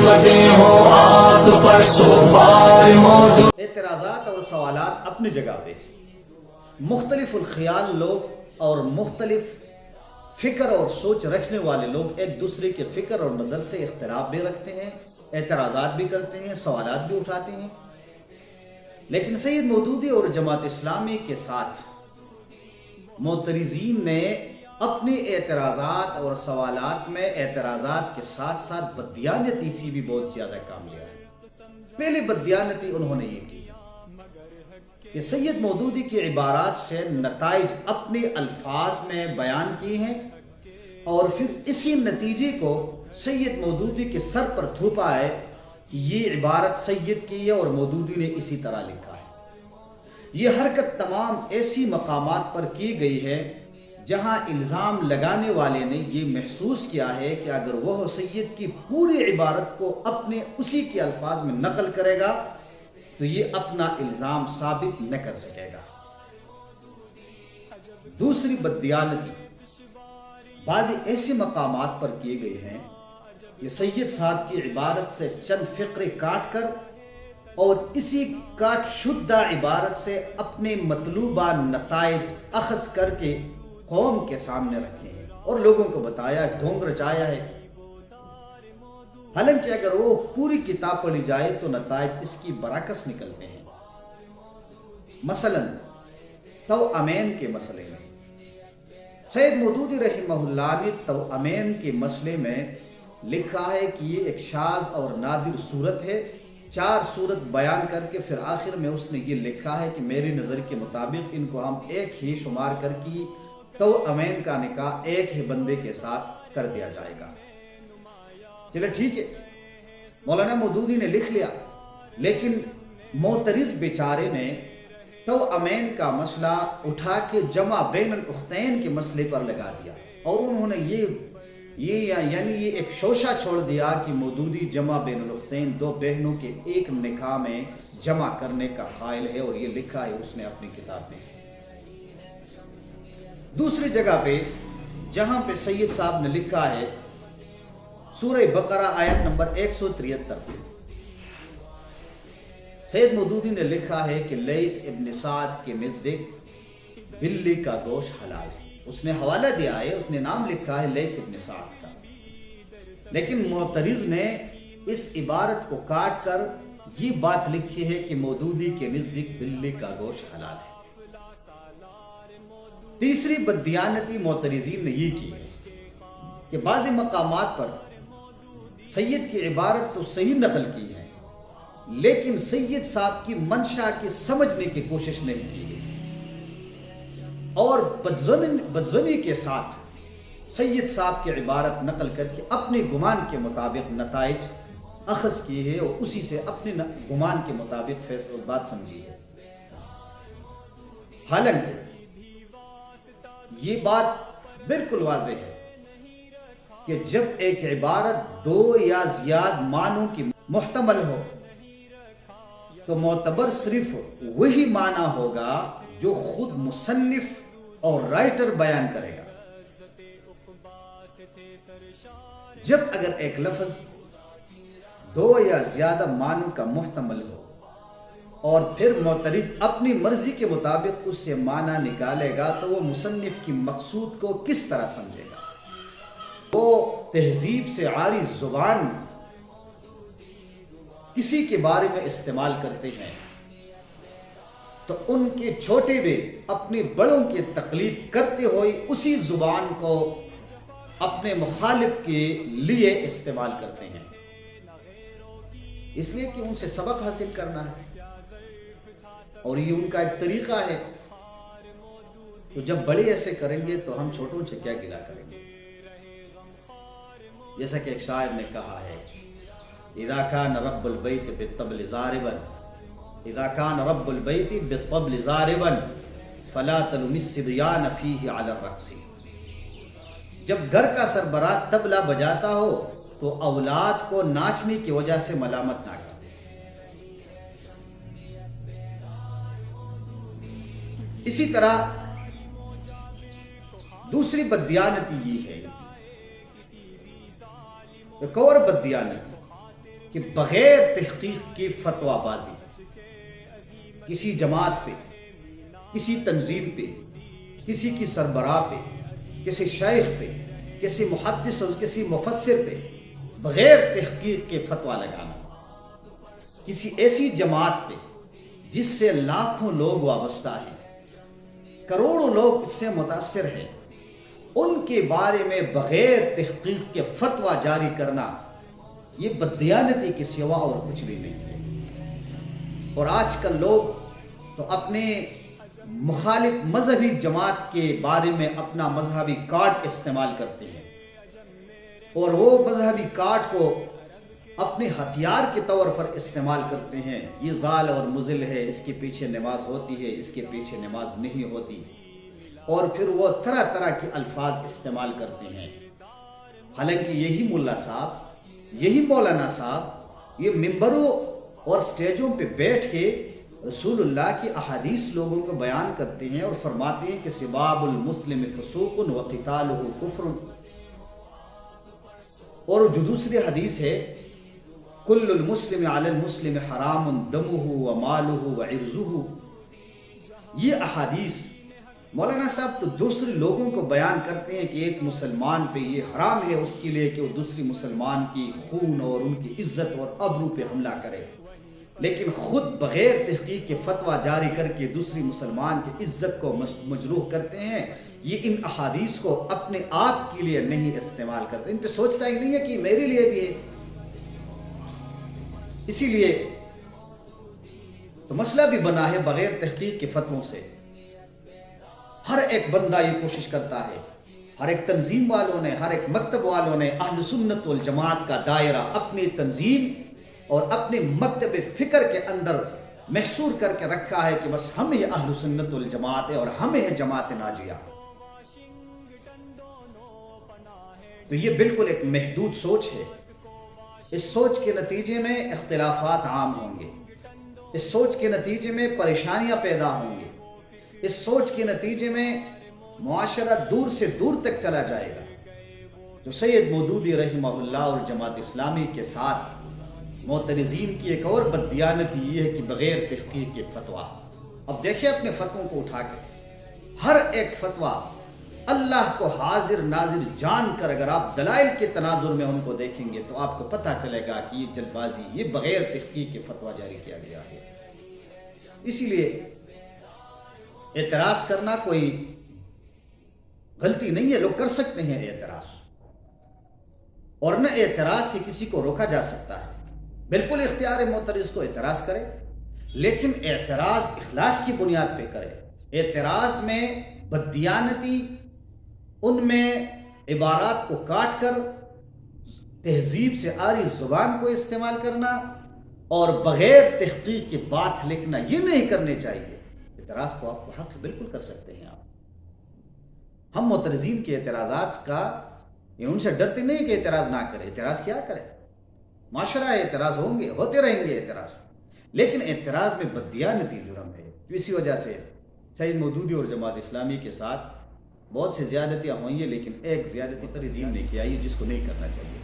لگے ہو آپ پر سوبار موضوع. اعتراضات اور سوالات اپنی جگہ پہ. مختلف الخیال لوگ اور مختلف فکر اور سوچ رکھنے والے لوگ ایک دوسرے کے فکر اور نظر سے اختلاف بھی رکھتے ہیں، اعتراضات بھی کرتے ہیں، سوالات بھی اٹھاتے ہیں. لیکن سید مودودی اور جماعت اسلامی کے ساتھ معترضین نے اپنی اعتراضات اور سوالات میں اعتراضات کے ساتھ ساتھ بددیانتی سی بھی بہت زیادہ کام لیا ہے. پہلی بددیانتی انہوں نے یہ کی کہ سید مودودی کی عبارات سے نتائج اپنے الفاظ میں بیان کی ہیں اور پھر اسی نتیجے کو سید مودودی کے سر پر تھوپا ہے کہ یہ عبارت سید کی ہے اور مودودی نے اسی طرح لکھا ہے. یہ حرکت تمام ایسی مقامات پر کی گئی ہے جہاں الزام لگانے والے نے یہ محسوس کیا ہے کہ اگر وہ سید کی پوری عبارت کو اپنے اسی کے الفاظ میں نقل کرے گا تو یہ اپنا الزام ثابت نہ کر سکے گا. دوسری بددیانتی بعض ایسے مقامات پر کیے گئے ہیں کہ سید صاحب کی عبارت سے چند فقرے کاٹ کر اور اسی کاٹ شدہ عبارت سے اپنے مطلوبہ نتائج اخذ کر کے قوم کے سامنے رکھے ہیں اور لوگوں کو بتایا، ڈھونگ رچایا ہے. حالانکہ اگر وہ پوری کتاب پڑھی جائے تو نتائج اس کی برعکس نکلتے ہیں. مثلا توامین کے مسئلے میں سید مودودی رحمہ اللہ نے توامین کے مسئلے میں لکھا ہے کہ یہ ایک شاذ اور نادر صورت ہے. 4 صورت بیان کر کے پھر آخر میں اس نے یہ لکھا ہے کہ میری نظر کے مطابق ان کو ہم ایک ہی شمار کر کی توامین کا نکاح ایک ہی بندے کے ساتھ کر دیا جائے گا. چلے ٹھیک ہے، مولانا مودودی نے لکھ لیا، لیکن معترض بیچارے نے توامین کا مسئلہ اٹھا کے جمع بین الاختین کے مسئلے پر لگا دیا اور انہوں نے یہ ایک شوشہ چھوڑ دیا کہ مودودی جمع بین الاختین 2 بہنوں کے ایک نکاح میں جمع کرنے کا قائل ہے اور یہ لکھا ہے اس نے اپنی کتاب میں. دوسری جگہ پہ جہاں پہ سید صاحب نے لکھا ہے سورہ بقرہ آیت نمبر 173 پہ سید مودودی نے لکھا ہے کہ لیث ابن سعد کے نزدیک بلی کا گوشت حلال ہے. اس نے حوالہ دیا ہے، اس نے نام لکھا ہے لیث ابن سعد کا، لیکن معترض نے اس عبارت کو کاٹ کر یہ بات لکھی ہے کہ مودودی کے نزدیک بلی کا گوشت حلال ہے. تیسری بددیانتی معترضین نے یہ کی ہے کہ بعض مقامات پر سید کی عبارت تو صحیح نقل کی ہے لیکن سید صاحب کی منشا کی سمجھنے کی کوشش نہیں کی گئی اور بدظنی کے ساتھ سید صاحب کی عبارت نقل کر کے اپنے گمان کے مطابق نتائج اخذ کی ہے اور اسی سے اپنے گمان کے مطابق فیصلہ بات سمجھی ہے. حالانکہ یہ بات بالکل واضح ہے کہ جب ایک عبارت 2 یا زیادہ معنوں کی محتمل ہو تو معتبر صرف وہی معنی ہوگا جو خود مصنف اور رائٹر بیان کرے گا. جب اگر ایک لفظ 2 یا زیادہ معنوں کا محتمل ہو اور پھر معترض اپنی مرضی کے مطابق اس سے معنی نکالے گا تو وہ مصنف کی مقصود کو کس طرح سمجھے گا؟ وہ تہذیب سے عاری زبان کسی کے بارے میں استعمال کرتے ہیں تو ان کے چھوٹے بھی اپنے بڑوں کی تقلید کرتے ہوئے اسی زبان کو اپنے مخالف کے لیے استعمال کرتے ہیں، اس لیے کہ ان سے سبق حاصل کرنا ہے اور یہ ان کا ایک طریقہ ہے. تو جب بڑے ایسے کریں گے تو ہم چھوٹوں سے کیا گلا کریں گے؟ جیسا کہ ایک شاعر نے کہا ہے اذا كان رب البيت بالطبل ضاربا اذا كان رب البيت بالطبل ضاربا فلا تلم الصبيان فيه على الرقص. جب گھر کا سربراہ طبلہ بجاتا ہو تو اولاد کو ناچنے کی وجہ سے ملامت نہ کرے. اسی طرح دوسری بددیانتی یہ ہے، ایک اور بددیانتی کہ بغیر تحقیق کی فتویٰ بازی کسی جماعت پہ، کسی تنظیم پہ، کسی کی سربراہ پہ، کسی شیخ پہ، کسی محدث اور کسی مفسر پہ بغیر تحقیق کے فتویٰ لگانا، کسی ایسی جماعت پہ جس سے لاکھوں لوگ وابستہ ہیں، کروڑوں لوگ اس سے متاثر ہیں، ان کے بارے میں بغیر تحقیق کے فتویٰ جاری کرنا یہ بددیانتی کے سوا اور کچھ بھی نہیں ہے۔ اور آج کل لوگ تو اپنے مخالف مذہبی جماعت کے بارے میں اپنا مذہبی کارڈ استعمال کرتے ہیں، اور وہ مذہبی کارڈ کو اپنے ہتھیار کے طور پر استعمال کرتے ہیں۔ یہ ضال اور مضل ہے، اس کے پیچھے نماز ہوتی ہے، اس کے پیچھے نماز نہیں ہوتی، اور پھر وہ طرح طرح کے الفاظ استعمال کرتے ہیں۔ حالانکہ یہی ملا صاحب، یہی مولانا صاحب یہ ممبروں اور سٹیجوں پہ بیٹھ کے رسول اللہ کی احادیث لوگوں کو بیان کرتے ہیں اور فرماتے ہیں کہ سباب المسلم فسوق وقتالہ کفر، اور جو دوسری حدیث ہے کل المسلم علی المسلم حرام دمہ ومالہ وعرضہ، یہ احادیث مولانا صاحب تو دوسرے لوگوں کو بیان کرتے ہیں کہ ایک مسلمان پہ یہ حرام ہے اس کے لیے کہ وہ دوسری مسلمان کی خون اور ان کی عزت اور ابرو پہ حملہ کرے، لیکن خود بغیر تحقیق کے فتویٰ جاری کر کے دوسری مسلمان کی عزت کو مجروح کرتے ہیں۔ یہ ان احادیث کو اپنے آپ کے لیے نہیں استعمال کرتے، ان پہ سوچتا ہی نہیں ہے کہ میرے لیے بھی ہے۔ اسی لیے تو مسئلہ بھی بنا ہے بغیر تحقیق کے فتووں سے۔ ہر ایک بندہ یہ کوشش کرتا ہے، ہر ایک تنظیم والوں نے، ہر ایک مکتب والوں نے اہل سنت والجماعت کا دائرہ اپنی تنظیم اور اپنے مکتب فکر کے اندر محصور کر کے رکھا ہے کہ بس ہم ہی اہل سنت والجماعت ہے اور ہم ہی جماعت ناجیہ۔ تو یہ بالکل ایک محدود سوچ ہے۔ اس سوچ کے نتیجے میں اختلافات عام ہوں گے، اس سوچ کے نتیجے میں پریشانیاں پیدا ہوں گے، اس سوچ کے نتیجے میں معاشرہ دور سے دور تک چلا جائے گا۔ تو سید مودودی رحمہ اللہ اور جماعت اسلامی کے ساتھ معترضین کی ایک اور بددیانتی یہ ہے کہ بغیر تحقیق کے فتویٰ۔ اب دیکھیں اپنے فتووں کو اٹھا کے، ہر ایک فتویٰ اللہ کو حاضر ناظر جان کر اگر آپ دلائل کے تناظر میں ان کو دیکھیں گے تو آپ کو پتہ چلے گا کہ یہ جلد بازی، یہ بغیر تحقیق کے فتویٰ جاری کیا گیا ہے۔ اسی لیے اعتراض کرنا کوئی غلطی نہیں ہے، لوگ کر سکتے ہیں اعتراض، اور نہ اعتراض سے کسی کو روکا جا سکتا ہے۔ بالکل اختیار معترض کو اعتراض کرے، لیکن اعتراض اخلاص کی بنیاد پہ کرے۔ اعتراض میں بددیانتی، ان میں عبارات کو کاٹ کر تہذیب سے آری زبان کو استعمال کرنا اور بغیر تحقیق کی بات لکھنا، یہ نہیں کرنے چاہیے۔ اعتراض کو آپ کو حق بالکل کر سکتے ہیں آپ۔ ہم معترضین کے اعتراضات کا ان سے ڈرتے نہیں کہ اعتراض نہ کرے، اعتراض کیا کرے، معاشرہ ہے، اعتراض ہوں گے، ہوتے رہیں گے اعتراض، لیکن اعتراض میں بددیانتی جرم ہے۔ اسی وجہ سے سید مودودی اور جماعت اسلامی کے ساتھ بہت سے زیادتیاں ہوئی ہیں، لیکن ایک زیادتی تنظیم نے کیا ہے جس کو نہیں کرنا چاہیے۔